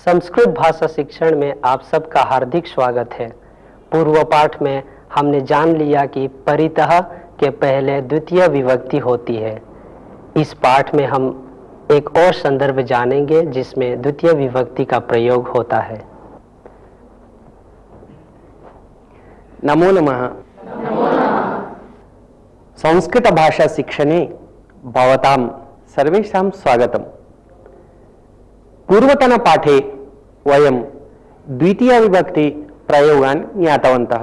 संस्कृत भाषा शिक्षण में आप सबका हार्दिक स्वागत है। पूर्व पाठ में हमने जान लिया कि परितः के पहले द्वितीय विभक्ति होती है। इस पाठ में हम एक और संदर्भ जानेंगे जिसमें द्वितीय विभक्ति का प्रयोग होता है। नमो नमः। संस्कृत भाषा शिक्षणे भवतां सर्वेषां स्वागतम्। पूर्वतन पाठे वयं द्वितीय विभक्ति प्रयोगान् ज्ञातवन्तः।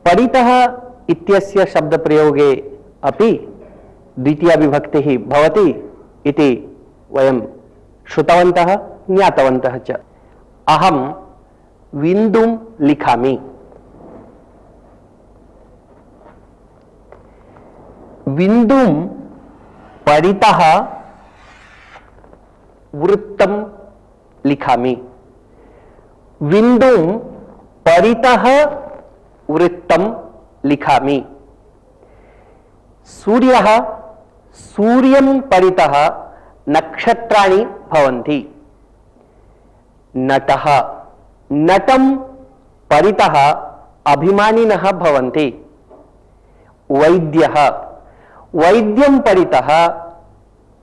परितः इत्यस्य शब्द प्रयोगे अपि द्वितीय विभक्तिः भवति इति वयं श्रुतवन्तः ज्ञातवन्तः च। अहं बिन्दुं लिखामि। बिन्दुं परितः वृत्तं लिखामि। बिन्दुं परितः वृत्तं लिखामि। सूर्यः सूर्यं परितः नक्षत्राणि भवन्ति। नटः नटं परितः अभिमानिनः भवन्ति। वैद्यः वैद्यं परितः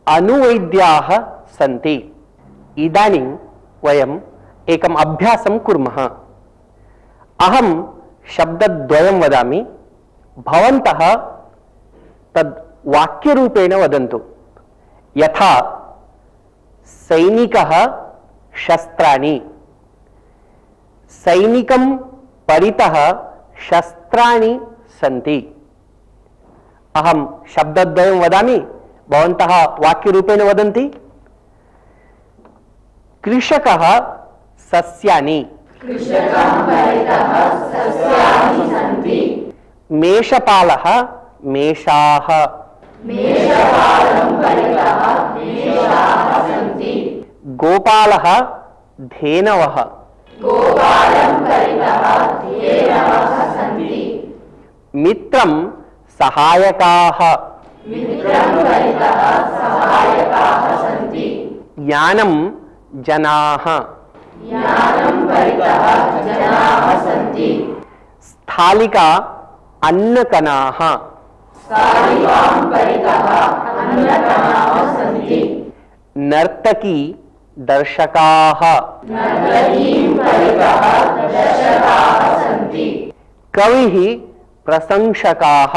अनुवैद्याः सन्ति। इदानीं वयम् एकम् अभ्यासं कुर्मः। अहं शब्दद्वयं वदामि, भवन्तः तद् वाक्यरूपेण वदन्तु। यथा सैनिकः शस्त्राणि। सैनिकं परितः शस्त्राणि सन्ति। अहं शब्दद्वयं वदामि, भवन्तः वाक्यरूपेण वदन्ति। कृषकः सस्यानि। मेषपालः मेषाः। गोपालः धेनवः। मित्रं सहायकाः। ज्ञानं जनाः। स्थालिका अन्नकणाः। नर्तकी दर्शकाः। कविः प्रशंसकाः।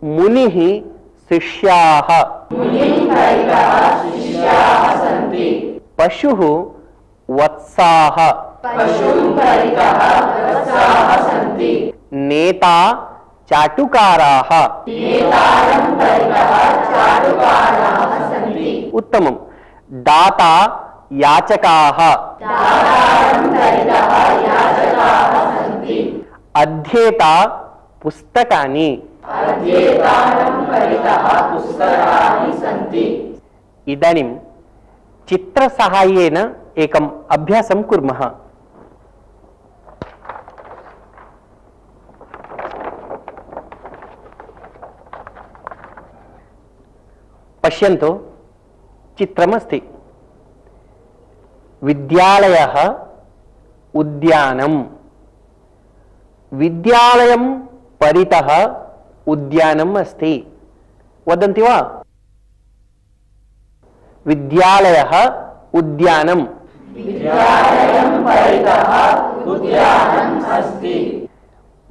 मुनिः शिष्याः। पशुः वत्साः। नेता चाटुकाराः। उत्तमं। दाता याचकाः। अध्येता पुस्तकानि। इदानीं चित्रसहाय्येन एकम् अभ्यासं कुर्मः। पश्यन्तु, चित्रमस्ति। विद्यालयः उद्यानं। विद्यालयं परितः उद्यानम् अस्ति। वदन्ति वा? विद्यालयः उद्यानं।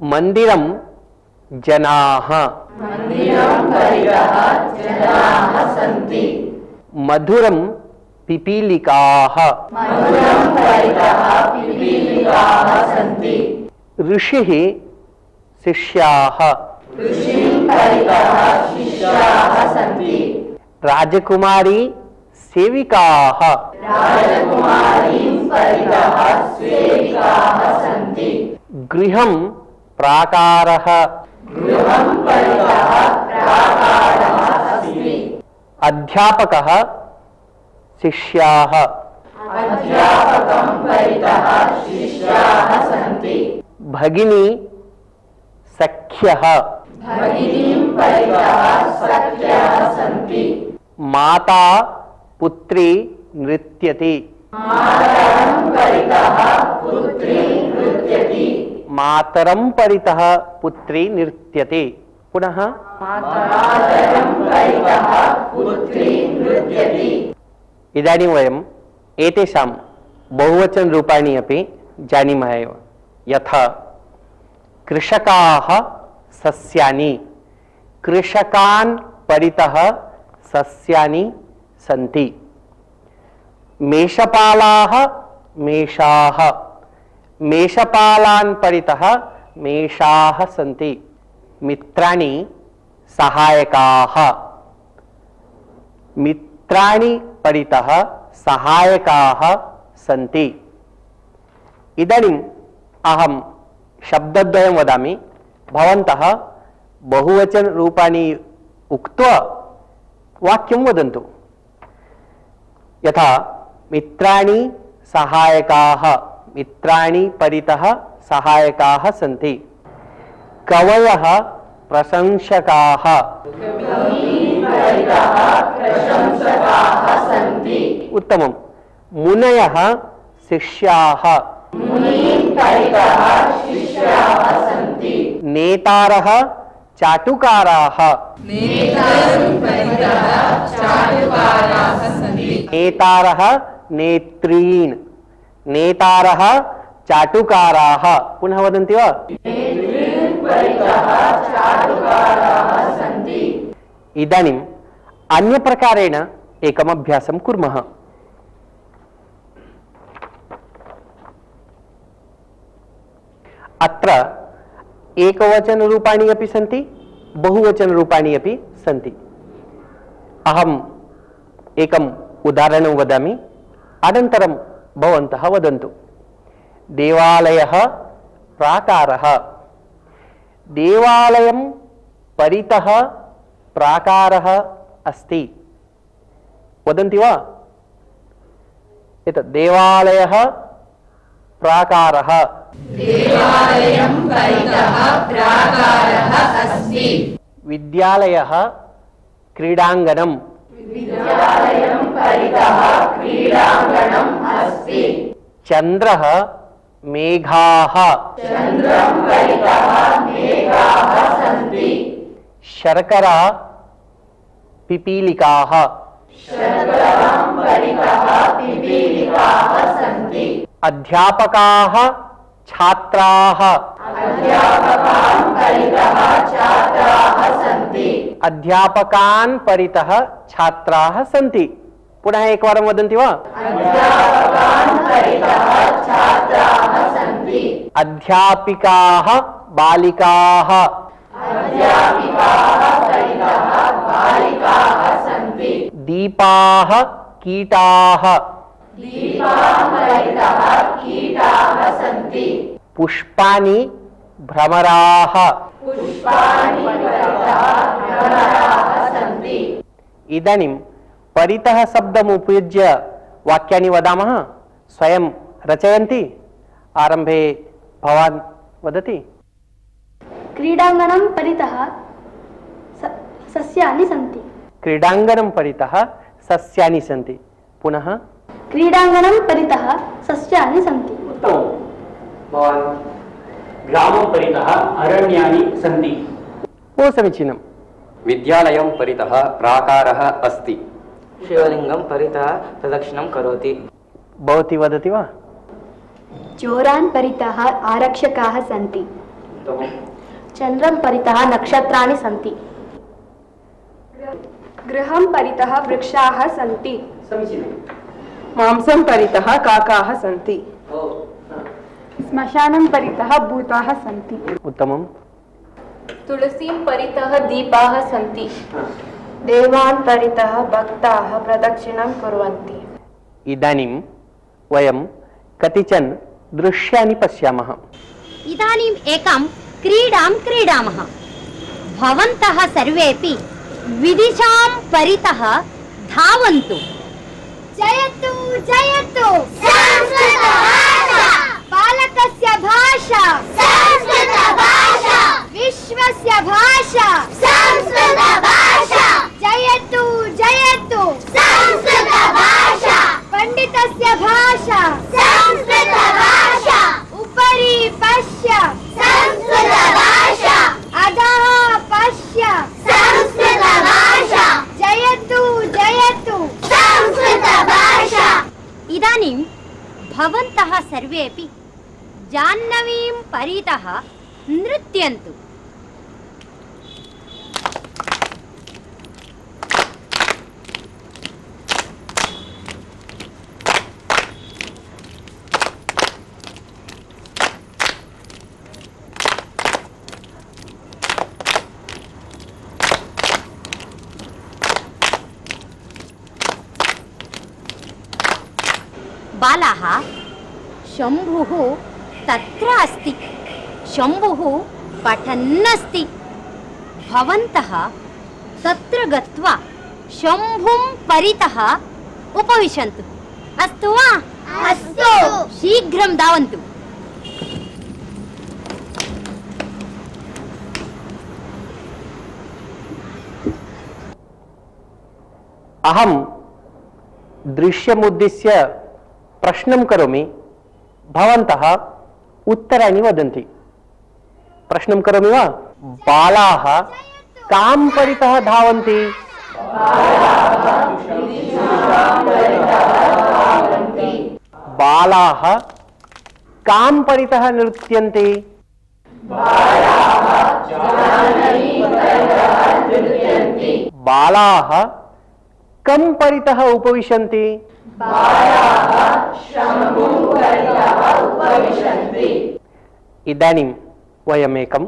मन्दिरं जनाः। मधुरं पिपीलिकाः। ऋषिः शिष्याः। राजकुमारी सेविकाः। गृहं प्राकारः। अध्यापकः शिष्याः। भगिनी सख्यः। माता पुत्री नृत्यति। मातरं परितः पुत्री नृत्यति। पुनः इदानीं वयम् एतेषां बहुवचन रूपाणि अपि जानीमः एव। यथा कृषकाः सस्यानि, कृषकान् परितः सस्यानि सन्ति। मेषपालाः मेषाः, मेषपालान् परितः मेषाः सन्ति। मित्राणि सहायकाः, मित्राणि परितः सहायकाः सन्ति। इदानीम् अहं शब्दद्वयं वदामि, भवन्तः बहुवचन रूपाणि उक्त्वा वाक्यं वदन्तु। यथा मित्राणि सहायकाः, मित्राणि परितः सहायकाः सन्ति। कवयः प्रशंसकाः, उत्तमं। मुनयः शिष्याः, नेतारः चाटुकाराः, नेतारः नेत्रीन्, नेतारः चाटुकाराः। पुनः वदन्ति वा? इदानीम् अन्यप्रकारेण एकम् अभ्यासं कुर्मः। अत्र एकवचनरूपाणि अपि सन्ति, बहुवचनरूपाणि अपि सन्ति। अहम् एकम् उदाहरणं वदामि, अनन्तरं भवन्तः वदन्तु। देवालयः प्राकारः, देवालयं परितः प्राकारः अस्ति। वदन्ति वा? एतत् देवालयः प्राकारः, देवालयं परितः प्राकारः अस्ति। विद्यालयः क्रीडाङ्गणं, विद्यालयं परितः क्रीडाङ्गणम् अस्ति। चन्द्रः मेघाः, चन्द्रं परितः मेघाः सन्ति। शर्करा पिपीलिकाः, शर्करां परितः पिपीलिकाः सन्ति। अध्यापकाः छात्राः, अध्यापकान् परितः छात्राः सन्ति। अध्यापकान् परितः छात्राः सन्ति। पुनः एकवारं वदन्ति वा? अध्यापकान् परितः छात्राः सन्ति। अध्यापिकाः बालिकाः, अध्यापिकाः परितः बालिकाः सन्ति। दीपाः कीटाः, दीपाः परितः कीटाः सन्ति। पुष्पाणि भ्रमराः, पुष्पाणि परितः भ्रमराः सन्ति। इदानीं परितः शब्दम् उपयुज्य वाक्यानि वदामः। स्वयं रचयन्ति। आरम्भे भवान् वदति। क्रीडाङ्गणं परितः सस्यानि सन्ति। क्रीडाङ्गणं परितः सस्यानि सन्ति। पुनः क्रीडाङ्गणं परितः सस्यानि सन्ति। उत्तमं। भवान् ग्रामं परितः अरण्यानि सन्ति। बहु समीचीनं। विद्यालयं परितः प्राकारः अस्ति। शिवलिङ्गं परितः प्रदक्षिणं करोति। भवती वदति वा? चोरान् परितः आरक्षकाः सन्ति। उत्तमं। चन्द्रं परितः नक्षत्राणि सन्ति। गृहं परितः वृक्षाः सन्ति। समीचीनं। मांसं परितः काकाः सन्ति। श्मशानं परितः भूताः सन्ति। उत्तमं। तुलसीं परितः दीपाः सन्ति। देवान् परितः भक्ताः प्रदक्षिणं कुर्वन्ति। इदानीं वयं कतिचन दृश्यानि पश्यामः। इदानीम् एकां क्रीडां क्रीडामः। भवन्तः सर्वेपि विदिशां परितः धावन्तु। जयतु जयतु संस्कृतभाषा, बालकस्य भाषा संस्कृतभाषा, विश्वस्य भाषा संस्कृतभाषा। जयतु जयतु इदानीं भवन्तः सर्वेपि जाह्नवीं परितः नृत्यन्तु। बालाः, शम्भुः तत्र अस्ति, शम्भुः पठन्नस्ति। भवन्तः तत्र गत्वा शम्भुं परितः उपविशन्तु, अस्तु वा? अस्तु। शीघ्रं धावन्तु। अहं दृश्यमुद्दिश्य प्रश्नं करोमि, भवन्तः उत्तराणि वदन्ति। प्रश्नं करोमि वा? बालाः कां परितः धावन्ति? बालाः कां परितः नृत्यन्ति? बालाः कं परितः उपविशन्ति? इदानीं वयमेकम्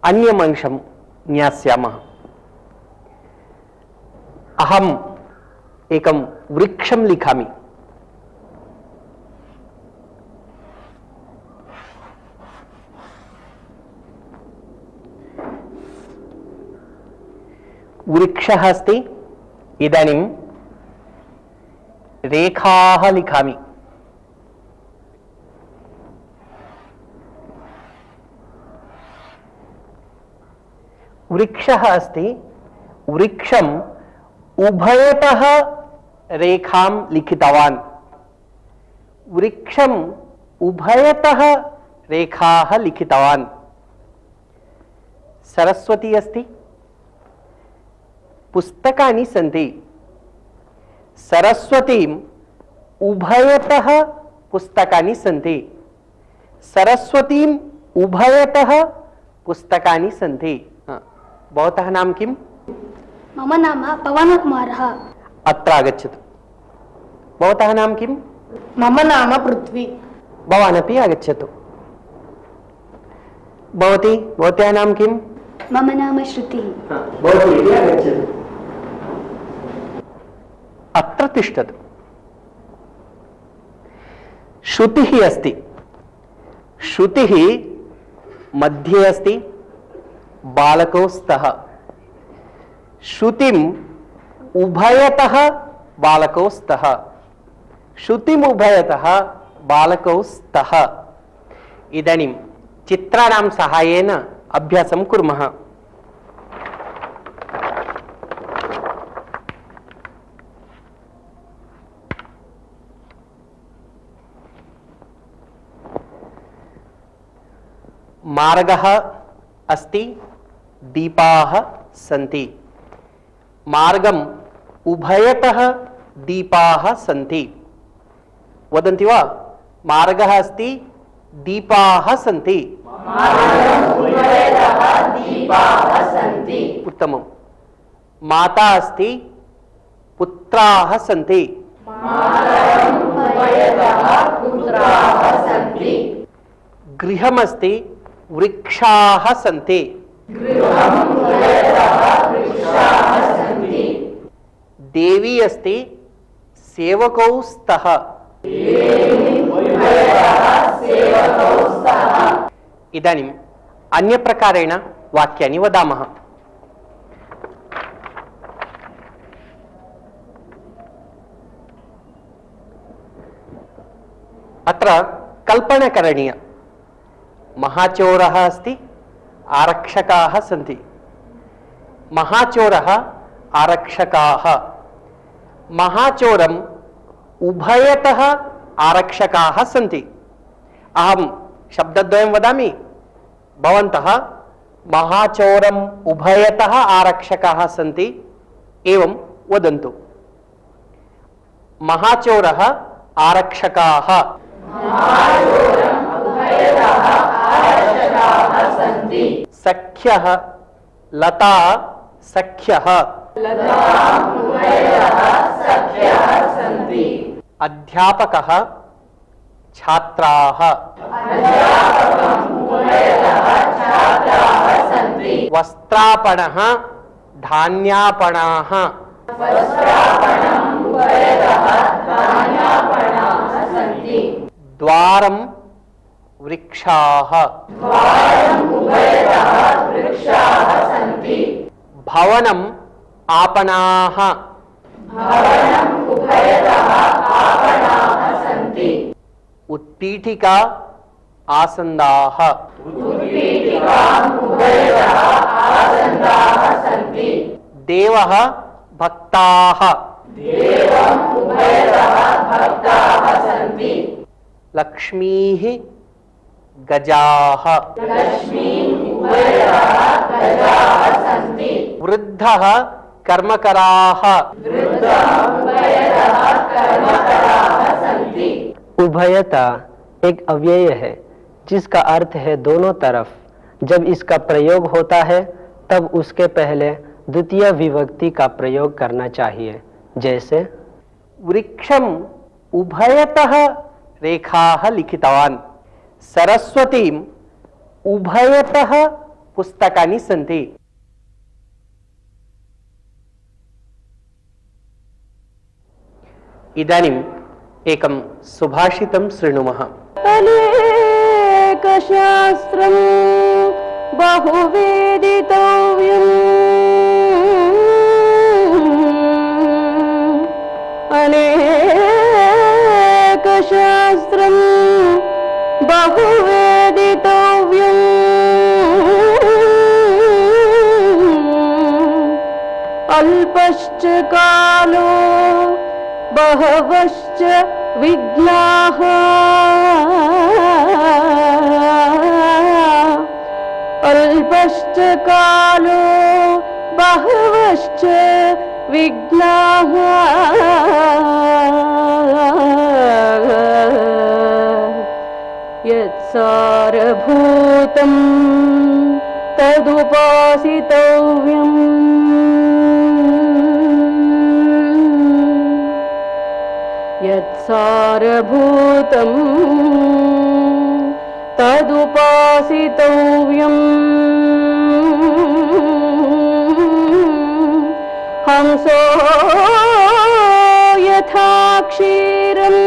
अन्यम् अंशं ज्ञास्यामः। अहम् एकं वृक्षं लिखामि। वृक्षः अस्ति। इदानीं रेखाः लिखामि। वृक्षः अस्ति। वृक्षम् उभयतः रेखां लिखितवान्। वृक्षम् उभयतः रेखाः लिखितवान्। सरस्वती अस्ति। पुस्तकानि सन्ति। सरस्वतीम् उभयतः पुस्तकानि सन्ति। सरस्वतीम् उभयतः पुस्तकानि सन्ति। भवतः नाम किं? मम नाम पवनकुमारः। अत्र आगच्छतु। भवतः नाम किं? मम नाम पृथ्वी। भवान् अपि आगच्छतु। भवती, भवत्याः नाम किं? मम नाम श्रुतिः। भवती अपि आगच्छतु। अत्र तिष्ठतु। श्रुतिः अस्ति। श्रुतिः मध्ये अस्ति, बालकौ स्तः। श्रुतिम् उभयतः बालकौ स्तः। श्रुतिम् उभयतः बालकौ स्तः। इदानीं चित्राणां सहायेन अभ्यासं कुर्मः। मार्गः अस्ति, दीपाः सन्ति। मार्गम् उभयतः दीपाः सन्ति। वदन्ति वा? मार्गः अस्ति, दीपाः सन्ति। उत्तमम्। माता अस्ति, पुत्राः सन्ति। गृहमस्ति, वृक्षाः सन्ति। देवी अस्ति, सेवकौ स्तः। इदानीम् अन्यप्रकारेण वाक्यानि वदामः। अत्र कल्पना करणीया। महाचोरः अस्ति, आरक्षकाः सन्ति। महाचोरः, आरक्षकाः। महाचोरम् उभयतः आरक्षकाः सन्ति। अहं शब्दद्वयं वदामि, भवन्तः महाचोरम् उभयतः आरक्षकाः सन्ति एवं वदन्तु। महाचोरः आरक्षकाः सख्यः लता सख्यः अध्यापकः छात्राः वस्त्रापणः धान्यापणाः द्वारं वृक्षाः भवनम् आपणाः उत्पीठिका आसन्दाः देवः भक्ताः लक्ष्मीः गजाः वृद्धः कर्मकराः उभयता एक अव्यय है जिसका अर्थ है दोनों तरफ। जब इसका प्रयोग होता है तब उसके पहले द्वितीय विभक्ति का प्रयोग करना चाहिए। जैसे वृक्षम उभयतः रेखाः लिखितवान्, सरस्वतीम् उभयतः पुस्तकानि सन्ति। इदानीम् एकं सुभाषितं शृणुमः। अनेकशास्त्रं बहुवेदितव्यम्, अनेकशास्त्रं बहुवेदितव्यम्, अल्पश्च कालो बहवश्च विघ्नाः, अल्पश्च कालो बहवश्च विघ्नाः, यत्सारभूतं तदुपासितव्यम्, यत्सारभूतं तदुपासितव्यम्, हंसो यथा क्षीरम्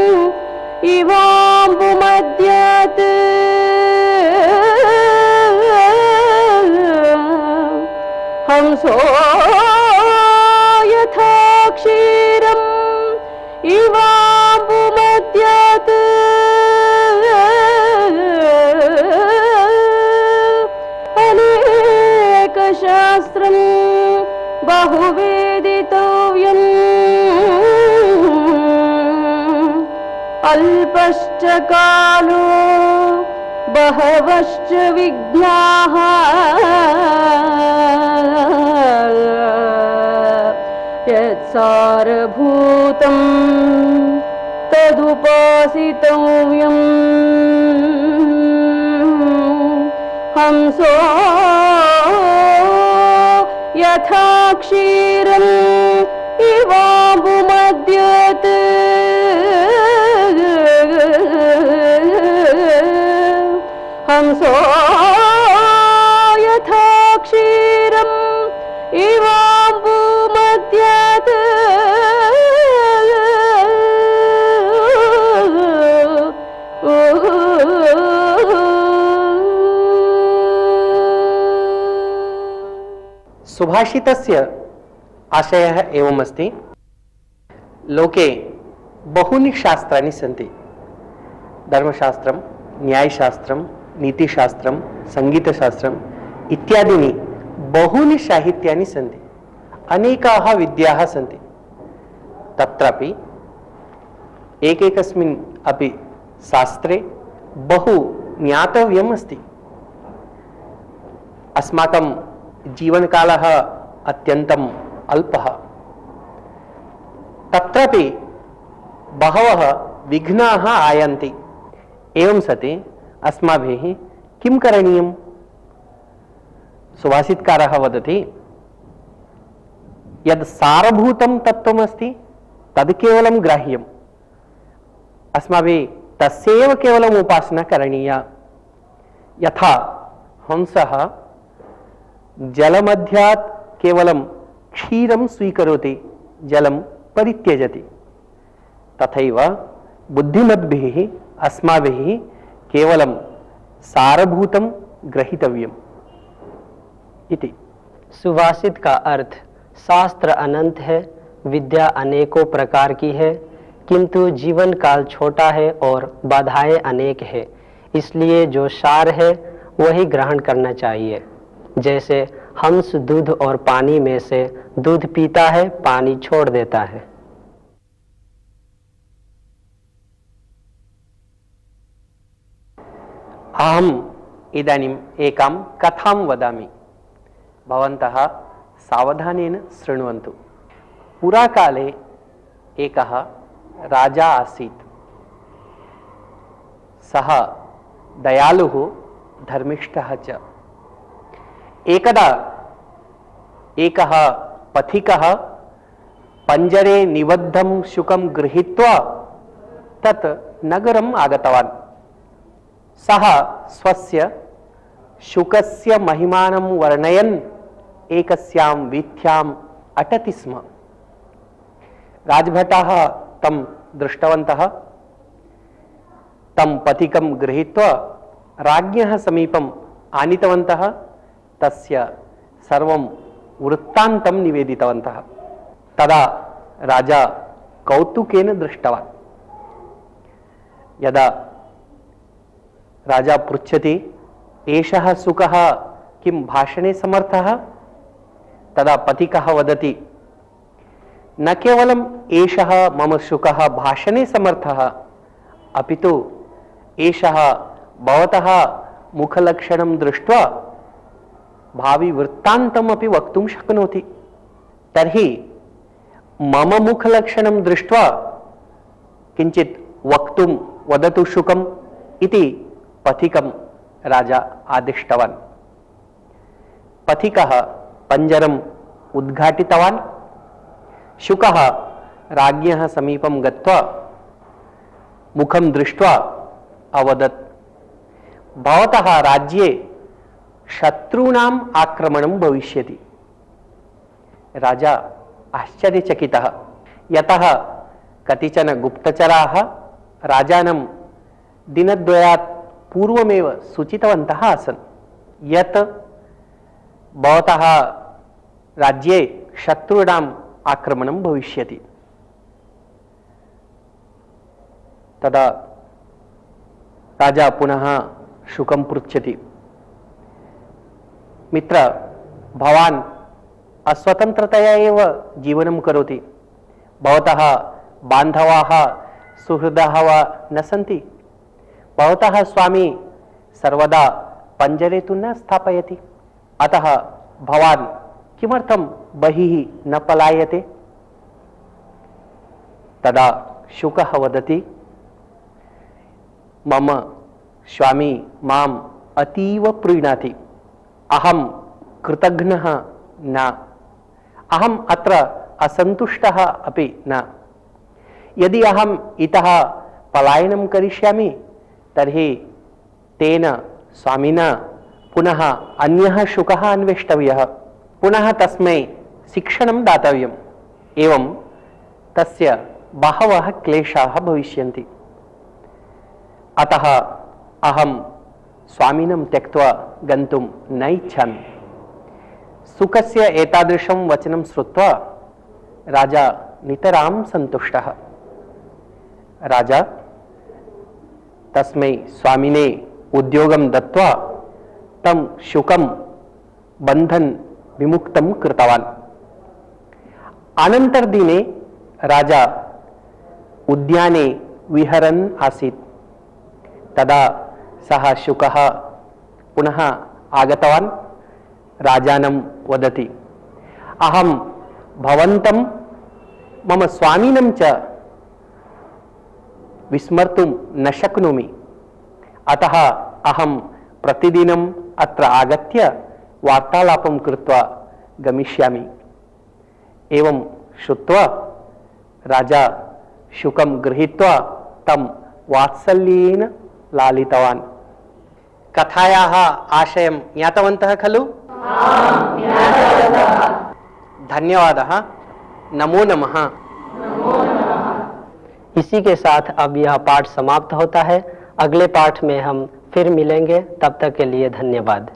इवाम्बुमद्यात्, हंसो यथा क्षीरम् इवाम्बुमद्यात्, अनेकशास्त्रं बहुवेदितव्यम्, अल्पश्च कालो बहवश्च विघ्नाः, यत्सारभूतं तदुपासितव्यम्, हंसो यथा क्षीरम् इवाम्बुमद्यात्, हंसो यथा क्षीरम् इवाम्बुमद्यात्, सुभाषितस्य आशयः एवमस्ति। लोके बहूनि शास्त्राणि सन्ति। धर्मशास्त्रं, न्यायशास्त्रं, नीतिशास्त्रं, संगीतशास्त्रम् इत्यादीनि बहूनि साहित्यानि सन्ति। अनेकाः विद्याः सन्ति। तत्रापि एकैकस्मिन् अपि शास्त्रे बहु ज्ञातव्यम् अस्ति। अस्माकं जीवनकालः अत्यन्तम् अल्पः। तत्रापि बहवः विघ्नाः आयन्ति। एवं सति अस्माभिः किं करणीयम्? सुभाषितकारः वदति यद् सारभूतं तत्त्वमस्ति तद् केवलं ग्राह्यम्, अस्माभिः तस्यैव केवलम् उपासना करणीया। यथा हंसः जलमध्यात् केवलं क्षीरं स्वीकरोति, जलं परित्यजति, तथैव बुद्धिमद्भिः अस्माभिः केवलं सारभूतं ग्रहीतव्यम् इति। सुभाषित का अर्थ शास्त्र अनंत है, विद्या अनेकों प्रकार की है, किंतु जीवन काल छोटा है और बाधाएं अनेक है, इसलिए जो सार है वही ग्रहण करना चाहिए। जैसे हंस दूध और पानी में से दूध पीता है, पानी छोड़ देता है। अहम् इदानीम् एकां कथां वदामि, भवन्तः सावधानेन शृण्वन्तु। पुराकाले एकः राजा आसीत्। सः दयालुः धर्मिष्ठः च। एकदा एकः पथिकः पञ्जरे निबद्धं शुकं गृहीत्वा तत् नगरम् आगतवान्। सः स्वस्य शुकस्य महिमानं वर्णयन् एकस्यां वीथ्याम् अटति स्म। राजभटाः तं दृष्टवन्तः। तं पथिकं गृहीत्वा राज्ञः समीपम् आनीतवन्तः। तस्य सर्वं वृत्तान्तं निवेदितवन्तः। तदा राजा कौतुकेन दृष्टवान्। यदा राजा पृच्छति एषः शुकः किं भाषणे समर्थः, तदा पथिकः वदति न केवलम् एषः मम शुकः भाषणे समर्थः, अपि तु एषः भवतः मुखलक्षणं दृष्ट्वा भावी वृत्तान्तमपि वक्तुं शक्नोति। तर्हि मम मुखलक्षणं दृष्ट्वा किञ्चित् वक्तुं वदतु शुकम् इति पथिकं राजा आदिष्टवान्। पथिकः पञ्जरम् उद्घाटितवान्। शुकः राज्ञः समीपं गत्वा मुखं दृष्ट्वा अवदत्, भवतः राज्ये शत्रूणाम् आक्रमणं भविष्यति। राजा आश्चर्यचकितः, यतः कतिचन गुप्तचराः राजानं दिनद्वयात् पूर्वमेव सूचितवन्तः आसन् यत् भवतः राज्ये शत्रूणाम् आक्रमणं भविष्यति। तदा राजा पुनः शुकं पृच्छति, मित्र, भवान् अस्वतन्त्रतया एव जीवनं करोति, भवतः बान्धवाः सुहृदाः वा न सन्ति, भवतः स्वामी सर्वदा पञ्जरे तु न स्थापयति, अतः भवान् किमर्थं बहिः न पलायते? तदा शुकः वदति, मम स्वामी माम् अतीव प्रीणाति, अहं कृतघ्नः न, अहम् अत्र असन्तुष्टः अपि न। यदि अहम् इतः पलायनं करिष्यामि तर्हि तेन स्वामिना पुनः अन्यः शुकः अन्वेष्टव्यः, पुनः तस्मै शिक्षणं दातव्यम्, एवं तस्य बहवः क्लेशाः भविष्यन्ति। अतः अहं स्वामिनं त्यक्त्वा गन्तुं न इच्छामि। शुकस्य एतादृशं वचनं श्रुत्वा राजा नितरां सन्तुष्टः। राजा तस्मै स्वामिने उद्योगं दत्त्वा तं शुकं बन्धन विमुक्तं कृतवान्। अनन्तरदिने राजा उद्याने विहरन् आसीत्। तदा सः शुकः पुनः आगतवान्। राजानं वदति, अहं भवन्तं मम स्वामिनं च विस्मर्तुं न शक्नोमि, अतः अहं प्रतिदिनम् अत्र आगत्य वार्तालापं कृत्वा गमिष्यामि। एवं श्रुत्वा राजा शुकं गृहीत्वा तं वात्सल्येन लालितवान्। कथायाः आशयं ज्ञातवन्तः खलु? धन्यवादः। नमो नमः। इसी के साथ अब यह पाठ समाप्त होता है। अगले पाठ में हम फिर मिलेंगे, तब तक के लिए धन्यवाद।